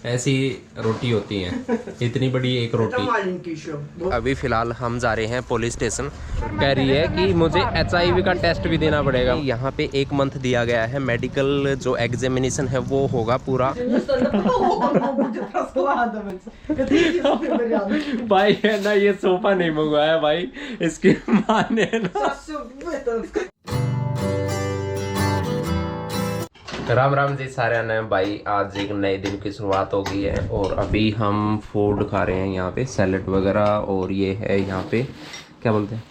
ऐसी रोटी होती है, इतनी बड़ी एक रोटी। अभी फिलहाल हम जा रहे हैं पुलिस स्टेशन। कह रही है कि मुझे HIV का टेस्ट भी देना पड़ेगा। यहाँ पे 1 मंथ दिया गया है, मेडिकल जो एग्जामिनेशन है वो होगा पूरा। भाई है ना, ये सोफा नहीं मंगवाया भाई, इसकी माँ ने ना। राम राम जी सारे ने भाई, आज एक नए दिन की शुरुआत हो गई है और अभी हम फूड खा रहे हैं यहाँ पे, सैलेड वगैरह। और ये है यहाँ पे क्या बोलते हैं,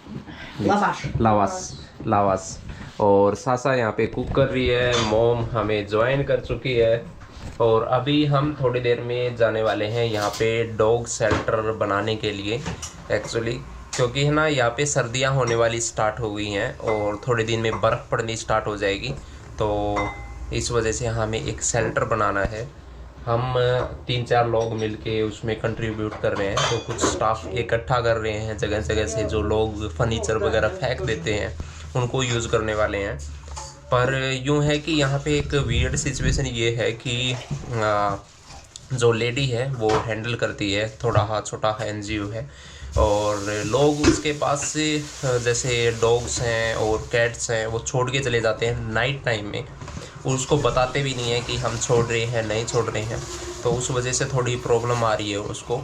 लावास। और सासा यहाँ पे कुक कर रही है, मोम हमें ज्वाइन कर चुकी है। और अभी हम थोड़ी देर में जाने वाले हैं यहाँ पे डॉग शेल्टर बनाने के लिए। एक्चुअली क्योंकि है ना, यहाँ पे सर्दियाँ होने वाली स्टार्ट हो गई हैं और थोड़े दिन में बर्फ़ पड़नी स्टार्ट हो जाएगी, तो इस वजह से हमें एक शेल्टर बनाना है। हम 3-4 लोग मिलके उसमें कंट्रीब्यूट कर रहे हैं, तो कुछ स्टाफ इकट्ठा कर रहे हैं जगह जगह से। जो लोग फर्नीचर वगैरह फेंक देते हैं उनको यूज़ करने वाले हैं। पर यूँ है कि यहाँ पे एक वियर्ड सिचुएशन ये है कि जो लेडी है वो हैंडल करती है, थोड़ा हाँ छोटा NGO है, और लोग उसके पास से जैसे डॉग्स हैं और कैट्स हैं वो छोड़ के चले जाते हैं नाइट टाइम में। उसको बताते भी नहीं है कि हम छोड़ रहे हैं, नहीं छोड़ रहे हैं, तो उस वजह से थोड़ी प्रॉब्लम आ रही है उसको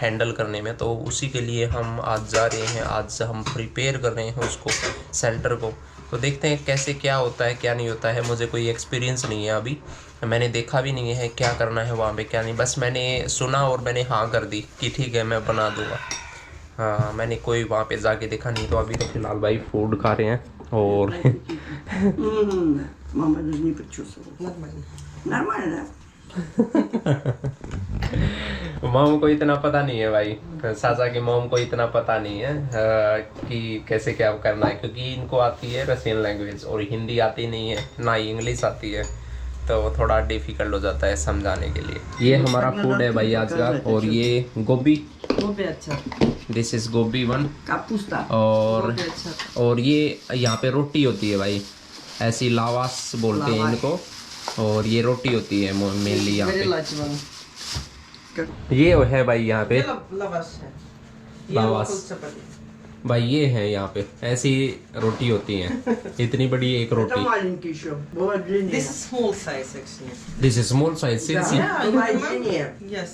हैंडल करने में। तो उसी के लिए हम आज जा रहे हैं, आज हम प्रिपेयर कर रहे हैं उसको, शेल्टर को। तो देखते हैं कैसे क्या होता है क्या नहीं होता है। मुझे कोई एक्सपीरियंस नहीं है अभी, मैंने देखा भी नहीं है क्या करना है वहाँ पे क्या नहीं, बस मैंने सुना और मैंने हाँ कर दी कि ठीक है मैं बना दूँगा। हाँ, मैंने कोई वहाँ पे जाके देखा नहीं। तो अभी तो फिलहाल भाई फूड खा रहे हैं और Мама даже не почувствовала. Нормально, मॉम को इतना पता नहीं है भाई, सासा की मॉम को इतना पता नहीं है कि कैसे क्या करना है, क्योंकि इनको आती है रशियन लैंग्वेज और हिंदी आती नहीं है, ना ही इंग्लिश आती है, तो थोड़ा डिफिकल्ट हो जाता है समझाने के लिए। ये हमारा फूड है भाई आज का। और ये गोभी, अच्छा। दिस इज गोभी 1 Капуста. और ये यहाँ पे रोटी होती है भाई, ऐसी लावास बोलते हैं इनको, और ये रोटी होती है मेनली यहाँ पे। ये है भाई यहाँ पे लावास भाई, ये है यहाँ पे ऐसी रोटी होती है, इतनी बड़ी एक रोटी। This is small size actually. This is small size. Yes.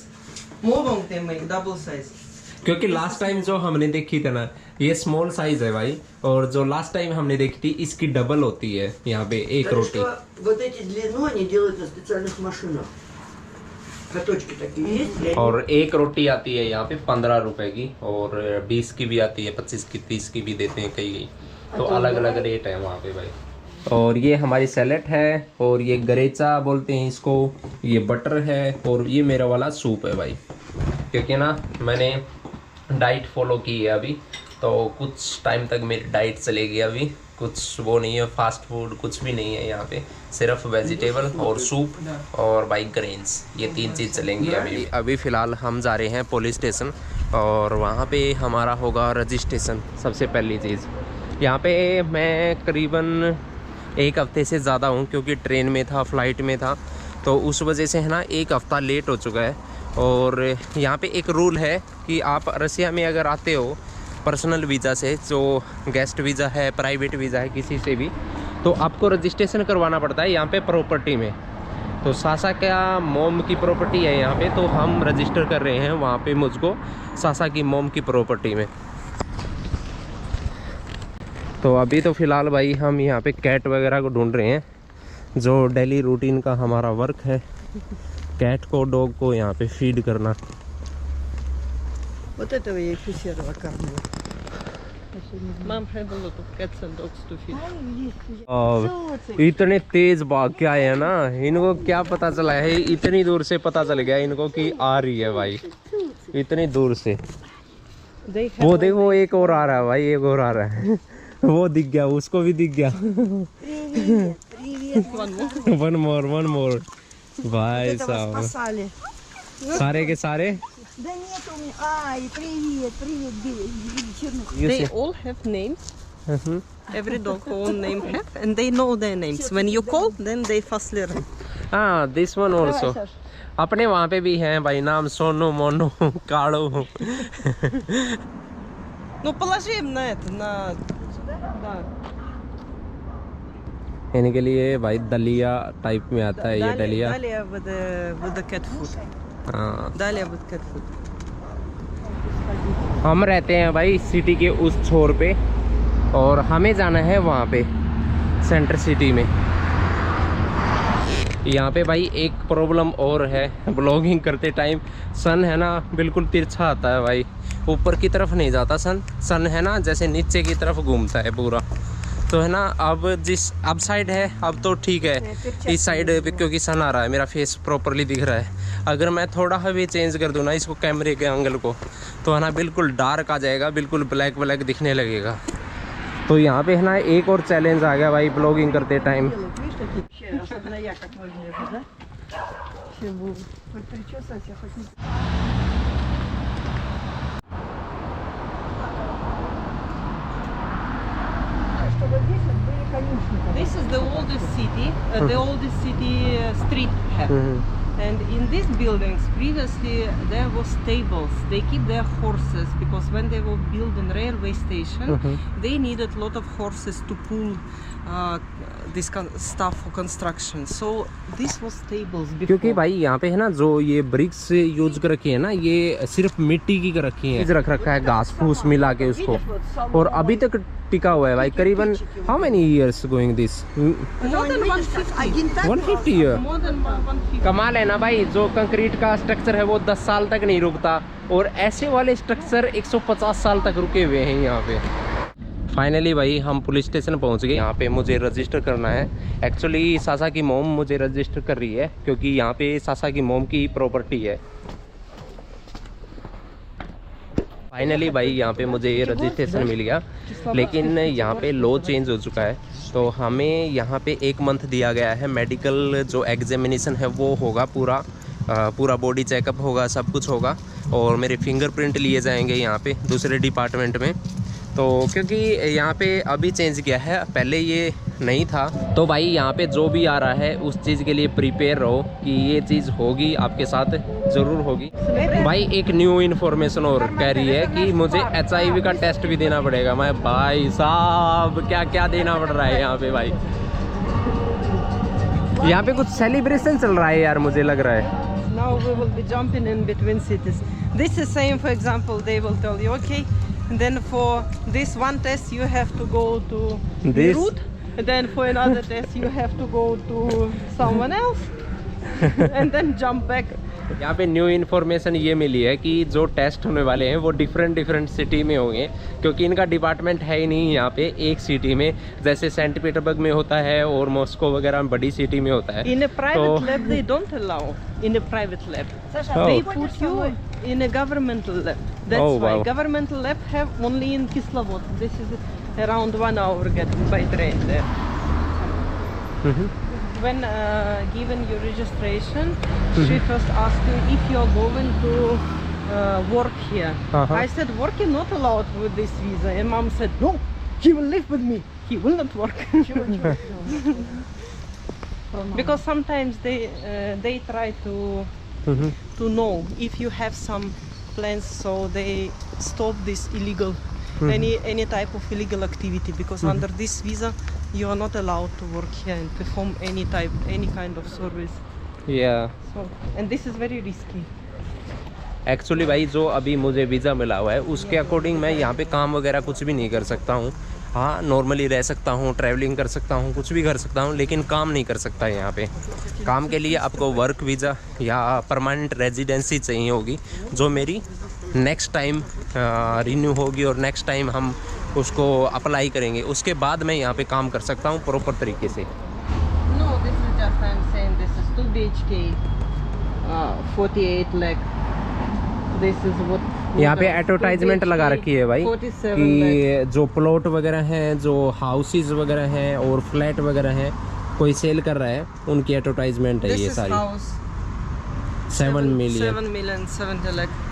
More long they make double size. क्योंकि लास्ट टाइम जो हमने देखी थी ना, ये स्मॉल साइज है भाई, और जो लास्ट टाइम हमने देखी थी इसकी डबल होती है यहाँ पे एक रोटी। Вот эти длину они делают на специальных машинах. Каточки такие есть. और एक रोटी आती है यहाँ पे 15 रुपए की, और 20 की भी आती है, 25 की, 30 की भी देते हैं कई, तो अलग अलग रेट है वहाँ पे भाई। और ये हमारी सैलेड है, और ये गरेचा बोलते हैं इसको, ये बटर है, और ये मेरा वाला सूप है भाई। क्योंकि ना मैंने डाइट फॉलो की है अभी, तो कुछ टाइम तक मेरी डाइट चलेगी। अभी कुछ वो नहीं है, फास्ट फूड कुछ भी नहीं है यहाँ पे, सिर्फ वेजिटेबल और सूप और भाई ग्रेन्स, ये 3 चीज़ चलेंगी अभी फ़िलहाल हम जा रहे हैं पुलिस स्टेशन, और वहाँ पे हमारा होगा रजिस्ट्रेशन। सबसे पहली चीज़, यहाँ पे मैं करीबन 1 हफ्ते से ज़्यादा हूँ, क्योंकि ट्रेन में था, फ्लाइट में था, तो उस वजह से है ना 1 हफ़्ता लेट हो चुका है। और यहाँ पे एक रूल है कि आप रसिया में अगर आते हो पर्सनल वीज़ा से, जो गेस्ट वीज़ा है, प्राइवेट वीज़ा है, किसी से भी, तो आपको रजिस्ट्रेशन करवाना पड़ता है यहाँ पे प्रॉपर्टी में। तो सासा का मोम की प्रॉपर्टी है यहाँ पे, तो हम रजिस्टर कर रहे हैं वहाँ पे मुझको सासा की मोम की प्रॉपर्टी में। तो अभी तो फ़िलहाल भाई हम यहाँ पे कैट वगैरह को ढूंढ रहे हैं, जो डेली रूटीन का हमारा वर्क है, कैट को, डॉग को यहाँ पे फीड करना। Вот этого я еще серого кормила. Mom had a lot of cats and dogs to feed. इतने तेज भाग के आए हैं ना, इनको क्या पता चला है, इतनी दूर से पता चल गया इनको कि आ रही है भाई, इतनी दूर से। वो देखो एक और आ रहा है भाई, एक और आ रहा है। वो दिख गया, उसको भी दिख गया। वन मोर भाई साहब, सारे के सारे। Да нет у меня. Ай, привет, Билли. They all have names. Every dog own name have, and they know their names. When you call, then they fastly run. हाँ दिस वन ऑल्सो। अपने वहाँ पे भी हैं भाई नाम सोनू मोनू काड़ू। Ну, положи им на это, на... Да. इनके लिए भाई दलिया टाइप में आता है ये दलिया। Далее with the cat food. हाँ Далее with cat food. हम रहते हैं भाई सिटी के उस छोर पे और हमें जाना है वहाँ पे सेंटर सिटी में। यहाँ पे भाई एक प्रॉब्लम और है, ब्लॉगिंग करते टाइम सन है ना बिल्कुल तिरछा आता है भाई, ऊपर की तरफ नहीं जाता सन है ना जैसे नीचे की तरफ घूमता है पूरा। तो है ना अब साइड है अब तो ठीक है, इस साइड पे क्योंकि सन आ रहा है मेरा फेस प्रॉपरली दिख रहा है। अगर मैं थोड़ा भी चेंज कर दूँ ना इसको कैमरे के एंगल को तो है ना बिल्कुल डार्क आ जाएगा, बिल्कुल ब्लैक ब्लैक दिखने लगेगा। तो यहाँ पे है ना एक और चैलेंज आ गया भाई ब्लॉगिंग करते time. Особенно я как выгляжу, да? Чего? Хоть причесать, я хоть не... Чтобы здесь вот были конюшни. This is the oldest city, street have. And in these buildings, previously there was stables. They keep their horses because when they were building railway station, they needed a lot of horses to pull this stuff for construction. So this was stables before. क्योंकि भाई यहाँ पे है ना जो ये BRICS use कर रखी है ना ये सिर्फ मिट्टी की कर रखी है, रख रखा है घास फूस मिला के उसको, और अभी तक टिका हुआ है भाई करीबन। How many years going this? More than 150. 150 year. More than 150. कमाल है ना भाई, जो कंक्रीट का स्ट्रक्चर है वो 10 साल तक नहीं रुकता और ऐसे वाले स्ट्रक्चर 150 साल तक रुके हुए हैं यहाँ पे। फाइनली भाई हम पुलिस स्टेशन पहुँच गए। यहाँ पे मुझे रजिस्टर करना है। एक्चुअली सासा की मोम मुझे रजिस्टर कर रही है क्योंकि यहाँ पे सासा की मोम की प्रॉपर्टी है। फाइनली भाई यहाँ पे मुझे ये रजिस्ट्रेशन मिल गया, लेकिन यहाँ पे लॉ चेंज हो चुका है तो हमें यहाँ पे 1 मंथ दिया गया है। मेडिकल जो एग्जामिनेशन है वो होगा, पूरा बॉडी चेकअप होगा, सब कुछ होगा और मेरे फिंगरप्रिंट लिए जाएंगे यहाँ पे दूसरे डिपार्टमेंट में। तो क्योंकि यहाँ पे अभी चेंज किया है, पहले ये नहीं था। तो भाई यहाँ पे जो भी आ रहा है उस चीज़ के लिए प्रिपेयर रहो कि ये चीज़ होगी, आपके साथ ज़रूर होगी। भाई एक न्यू इन्फॉर्मेशन और कह रही है कि मुझे HIV का टेस्ट भी देना पड़ेगा। मैं भाई साहब क्या क्या देना पड़ रहा है यहाँ पे भाई। यहाँ पे कुछ सेलिब्रेशन चल रहा है यार, मुझे लग रहा है। Now we will be jumping in between cities. This is same, for example, they will tell you, okay, then for this one test you have to go to Beirut, then for another test you have to go to someone else, and then jump back. यहाँ पे new information ये मिली है कि जो test होने वाले हैं वो डिफरेंट सिटी में होंगे क्योंकि इनका डिपार्टमेंट है ही नहीं यहाँ पे एक सिटी में, जैसे सेंट पीटर्सबर्ग में होता है और मॉस्को वगैरह में बड़ी सिटी में होता है। In a private lab they don't allow. In a private lab, they put you in a governmental lab. That's why governmental lab have only in Kislovodsk. This is around 1 hour getting by train there. When given your registration, she first asked you if you are going to work here. I said work is not allowed with this visa, and mom said no, he will live with me, he will not work. Because sometimes they try to know if you have some plans, so they stop this illegal any type of illegal activity, because under this visa you are not allowed to work here and perform any kind of service. Yeah. So, and this is very risky. Actually भाई जो अभी मुझे visa मिला हुआ है उसके according मैं यहाँ पे काम वगैरह कुछ भी नहीं कर सकता हूँ। हाँ नॉर्मली रह सकता हूँ, ट्रैवलिंग कर सकता हूँ, कुछ भी कर सकता हूँ, लेकिन काम नहीं कर सकता यहाँ पे। काम के लिए आपको वर्क वीज़ा या परमानेंट रेजिडेंसी चाहिए होगी, जो मेरी नेक्स्ट टाइम रिन्यू होगी और नेक्स्ट टाइम हम उसको अप्लाई करेंगे, उसके बाद मैं यहाँ पे काम कर सकता हूँ प्रॉपर तरीके से। No, this is just I'm saying this is 2 BHK, 48 lakh. This is what यहाँ पे एडवर्टाइजमेंट लगा रखी है भाई 47 कि जो प्लॉट वगैरह हैं, जो हाउसेस वगैरह हैं और फ्लैट वगैरह हैं, कोई सेल कर रहा है, उनकी एडवर्टाइजमेंट है ये सारी। 7 मिलियन 70 lakh.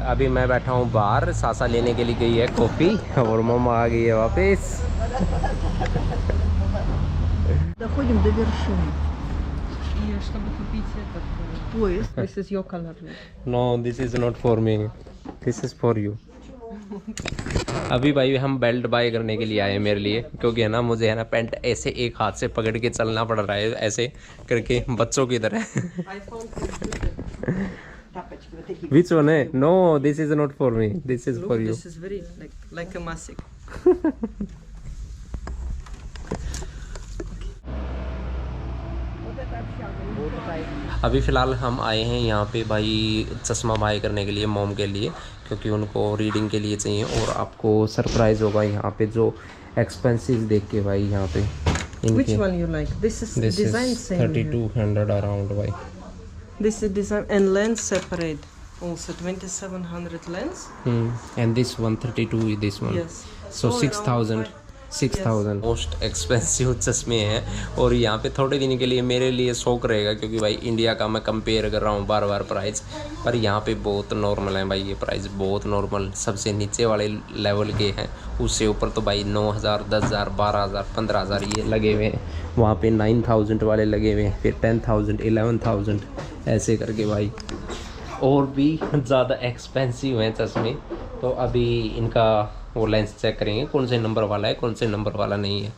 अभी मैं बैठा हूँ बाहर, सासा लेने के लिए गई है कॉफ़ी और मम्मा आ गई है वापस। Доходим до вершины. чтобы купить этот Поезд. This is your color. No, this is not for me. This is for you. अभी भाई हम बेल्ट बाय करने के लिए आए मेरे लिए, क्योंकि है ना मुझे है ना पैंट ऐसे एक हाथ से पकड़ के चलना पड़ रहा है, ऐसे करके बच्चों की तरह। Тапочки вот такие. Which one है? No, this is not for me. This is for you. This is very like a massive. अभी फ़िलहाल हम आए हैं यहाँ पे भाई चश्मा बाय करने के लिए मॉम के लिए, क्योंकि उनको रीडिंग के लिए चाहिए। और आपको सरप्राइज़ होगा यहाँ पे जो एक्सपेंसिव देख के भाई यहाँ पे Which one you like? This is This design is same. 3200 around भाई। This is design and lens separate. Also 2700 lens. And this 132 this one. Yes. So All 6000 around 6000 most expensive चश्मे हैं। और यहाँ पे थोड़े दिन के लिए मेरे लिए शौक रहेगा, क्योंकि भाई इंडिया का मैं कंपेयर कर रहा हूँ बार बार प्राइस, पर यहाँ पे बहुत नॉर्मल है भाई, ये प्राइस बहुत नॉर्मल सबसे नीचे वाले लेवल के हैं। उससे ऊपर तो भाई 9000 10000 12000 15000 ये लगे हुए हैं, वहाँ पे 9000 वाले लगे हुए हैं, फिर 10000 11000 ऐसे करके भाई और भी ज़्यादा एक्सपेंसिव हैं चश्मे। तो अभी इनका वो लेंस चेक करेंगे कौन से नंबर वाला है कौन से नंबर वाला नहीं है,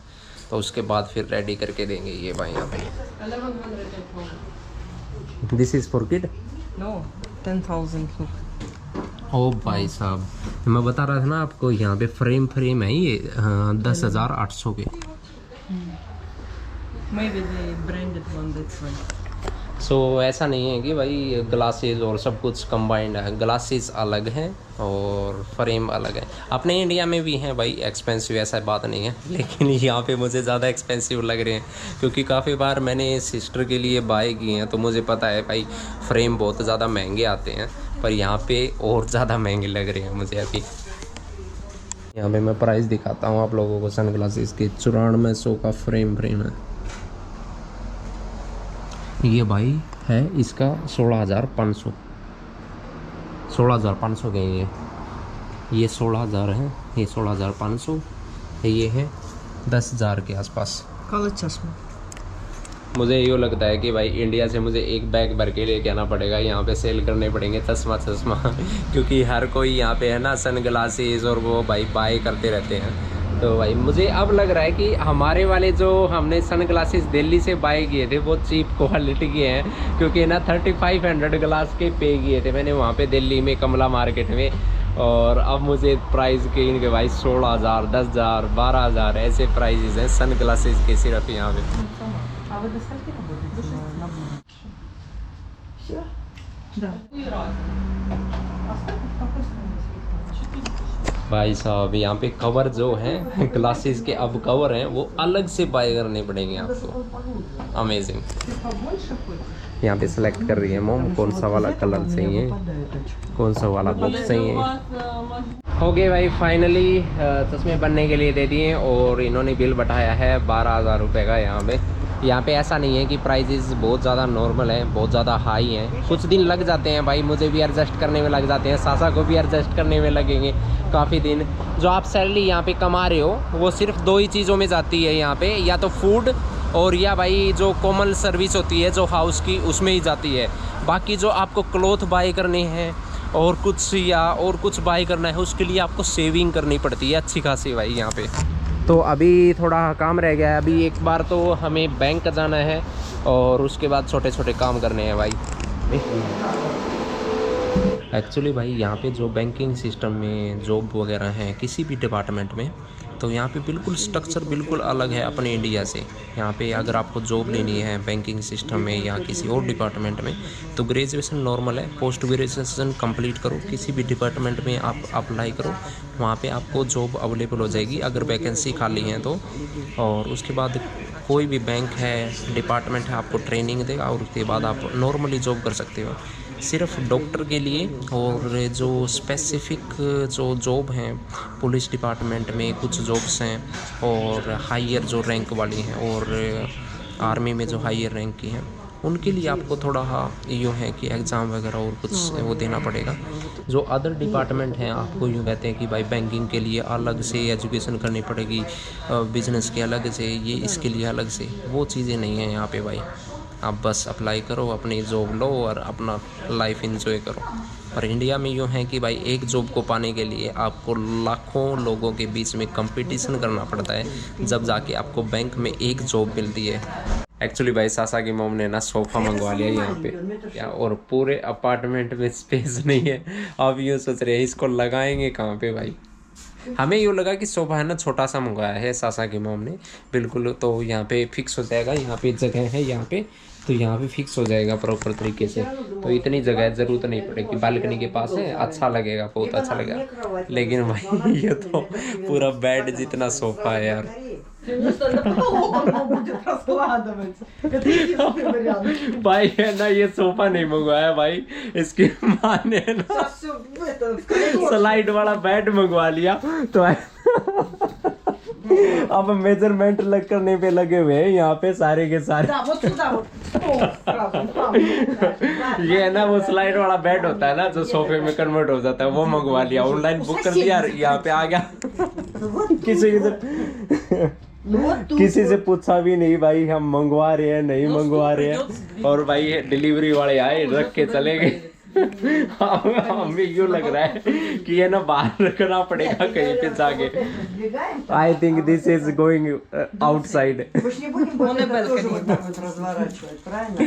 तो उसके बाद फिर रेडी करके देंगे ये भाई यहाँ पे। 1100. This is for kid. No, 10,000. ओ भाई साहब, मैं बता रहा था ना आपको, यहाँ पे फ्रेम है ये 10,800 के। Maybe the branded one. That's why. सो ऐसा नहीं है कि भाई ग्लासेस और सब कुछ कंबाइंड है, ग्लासेस अलग हैं और फ्रेम अलग है। अपने इंडिया में भी हैं भाई एक्सपेंसिव, ऐसा बात नहीं है, लेकिन यहाँ पे मुझे ज़्यादा एक्सपेंसिव लग रहे हैं, क्योंकि काफ़ी बार मैंने सिस्टर के लिए बाय किए हैं, तो मुझे पता है भाई फ्रेम बहुत ज़्यादा महंगे आते हैं, पर यहाँ पे और ज़्यादा महंगे लग रहे हैं मुझे अभी। यहाँ पे मैं प्राइस दिखाता हूँ आप लोगों को सन ग्लासेस के। 9400 का फ्रेम है ये भाई, है इसका 16,500 के ये 16,000 है, ये 16,500 ये है 10,000 के आसपास। Color चश्मा। मुझे यूँ लगता है कि भाई इंडिया से मुझे एक बैग भर के लेके आना पड़ेगा, यहाँ पे सेल करने पड़ेंगे चश्मा क्योंकि हर कोई यहाँ पे है ना सन ग्लासेस और वो भाई बाय करते रहते हैं। तो भाई मुझे अब लग रहा है कि हमारे वाले जो हमने सन ग्लासेस दिल्ली से बाय किए थे वो चीप क्वालिटी के हैं, क्योंकि ना 3500 ग्लास के पे किए थे मैंने वहाँ पे दिल्ली में कमला मार्केट में, और अब मुझे प्राइस के इनके भाई 16,000 10,000 12,000 ऐसे प्राइजेस हैं सन ग्लासेस के सिर्फ यहाँ पे। भाई साहब यहाँ पे कवर जो है ग्लासेस के अब कवर हैं वो अलग से बाय करने पड़ेंगे आपको। अमेजिंग। यहाँ पे सेलेक्ट कर रही है मोम कौन सा वाला कलर चाहिए, कौन सा वाला बॉक्स चाहिए। हो गए भाई, फाइनली चश्मे बनने के लिए दे दिए और इन्होंने बिल बैठाया है 12,000 रुपये का। यहाँ पे ऐसा नहीं है कि प्राइजेस बहुत ज़्यादा नॉर्मल है, बहुत ज़्यादा हाई हैं। कुछ दिन लग जाते हैं भाई, मुझे भी एडजस्ट करने में लग जाते हैं, सासा को भी एडजस्ट करने में लगेंगे काफ़ी दिन। जो आप सैलरी यहाँ पे कमा रहे हो वो सिर्फ 2 ही चीज़ों में जाती है यहाँ पे, या तो फूड और या भाई जो कॉमन सर्विस होती है जो हाउस की उसमें ही जाती है। बाकी जो आपको क्लॉथ बाय करने हैं और कुछ बाय करना है उसके लिए आपको सेविंग करनी पड़ती है अच्छी खासी भाई यहाँ पे। तो अभी थोड़ा काम रह गया है, अभी एक बार तो हमें बैंक जाना है और उसके बाद छोटे छोटे काम करने हैं भाई। एक्चुअली भाई यहाँ पे जो बैंकिंग सिस्टम में जॉब वगैरह हैं किसी भी डिपार्टमेंट में, तो यहाँ पे बिल्कुल स्ट्रक्चर बिल्कुल अलग है अपने इंडिया से। यहाँ पे अगर आपको जॉब लेनी है बैंकिंग सिस्टम में या किसी और डिपार्टमेंट में, तो ग्रेजुएशन नॉर्मल है, पोस्ट ग्रेजुएशन कंप्लीट करो, किसी भी डिपार्टमेंट में आप अप्लाई करो, वहाँ पे आपको जॉब अवेलेबल हो जाएगी अगर वैकेंसी खाली है तो। और उसके बाद कोई भी बैंक है डिपार्टमेंट है आपको ट्रेनिंग देगा और उसके बाद आप नॉर्मली जॉब कर सकते हो। सिर्फ डॉक्टर के लिए और जो स्पेसिफिक जो जॉब हैं पुलिस डिपार्टमेंट में कुछ जॉब्स हैं, और हायर जो रैंक वाली हैं और आर्मी में जो हायर रैंक की हैं उनके लिए आपको थोड़ा यूँ है कि एग्ज़ाम वगैरह और कुछ वो देना पड़ेगा। जो अदर डिपार्टमेंट हैं आपको यूँ कहते हैं कि भाई बैंकिंग के लिए अलग से एजुकेशन करनी पड़ेगी, बिजनेस के अलग से, ये इसके लिए अलग से, वो चीज़ें नहीं हैं यहाँ पे भाई। आप बस अप्लाई करो, अपनी जॉब लो और अपना लाइफ एंजॉय करो। पर इंडिया में यूँ है कि भाई एक जॉब को पाने के लिए आपको लाखों लोगों के बीच में कंपटीशन करना पड़ता है, जब जाके आपको बैंक में एक जॉब मिलती है। एक्चुअली भाई सासा की मॉम ने ना सोफ़ा मंगवा लिया यहाँ पे क्या, और पूरे अपार्टमेंट में स्पेस नहीं है। अब यूँ सोच रहे हैं इसको लगाएंगे कहाँ पे भाई। हमें यूँ लगा कि सोफ़ा है ना छोटा सा मंगवाया है सासा की मॉम ने, बिल्कुल तो यहाँ पे फिक्स हो जाएगा, यहाँ पे जगह है यहाँ पे, तो यहाँ पे फिक्स हो जाएगा प्रॉपर तरीके से। तो इतनी जगह ज़रूरत नहीं पड़ेगी, बालकनी के पास है, अच्छा लगेगा, बहुत अच्छा लगेगा। लेकिन भाई ये तो पूरा बेड जितना सोफ़ा है यार। भाई है ना ये सोफा नहीं मंगवाया भाई, इसकी माँ ने ना स्लाइड वाला बेड मंगवा लिया। तो अब मेजरमेंट लग करने पे लगे हुए हैं यहाँ पे सारे के सारे। ये है ना वो स्लाइड वाला बेड होता है ना जो सोफे में कन्वर्ट हो जाता है, वो मंगवा लिया, ऑनलाइन बुक कर दिया, यहाँ पे आ गया। किसी से पूछा भी नहीं भाई, हम मंगवा रहे हैं नहीं मंगवा रहे हैं, और भाई डिलीवरी वाले आए रख के चले गए। हमें यूँ लग रहा है कि ये ना बाहर रखना पड़ेगा कहीं पे जाके। I think this is going outside. Мы ж не будем больше тоже вот так вот разворачивать, правильно?